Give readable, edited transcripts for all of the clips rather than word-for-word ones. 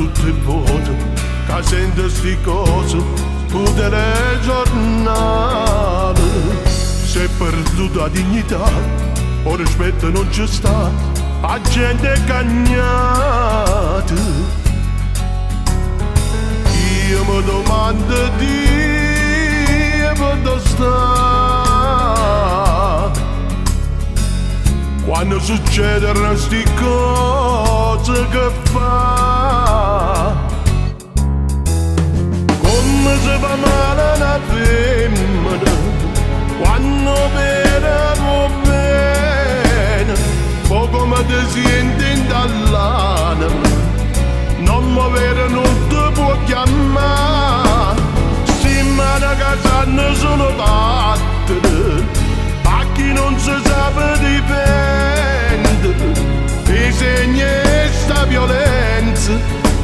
tutte le volte che sento sti cose tutte le giornate. Si è perduta la dignità, o rispetto non c'è sta, a gente cagnata. Io mi domando dove sta quando succedono sti cose che fa. Come se fa male una femmina quando vedevo bene, poco mi ti senti dall'anima, non mi vede, non ti può chiamare. Sti mani che sanno sono batte, a chi non si sa difendere, i segni e sta violenza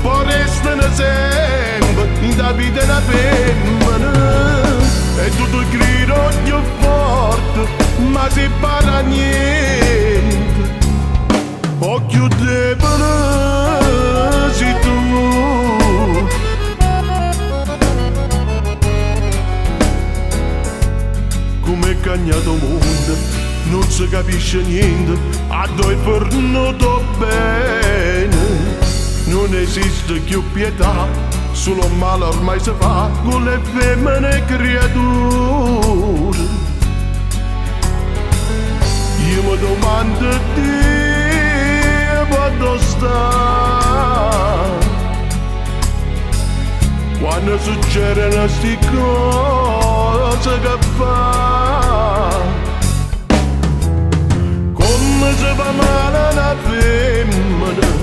poi restano sempre in da vita una femmina. E tutto il grido più forte, ma si parla niente. Occhio debole sei tu. Come cagnato mondo, non si capisce niente, a dove è venuto bene. Non esiste più pietà, solo male ormai si fa con le femmine creature. Io mi domando dove sta quando succedono sti cose che fa. Come se fa male una femmina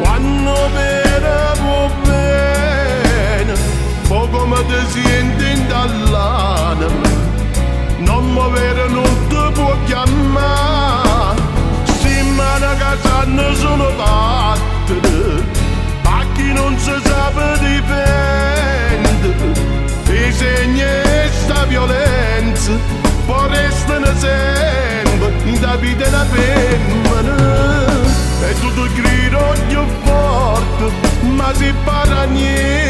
quando vedevo bene, poco mi ti senti dall'anima, non mi vede, non ti può chiamare. Sti mani che sanno sono batte, a chi non si sa difendere, i segni e sta violenza poi restano sempre in da vita una femmina. E tutto il grido più forte, ma si parla niente.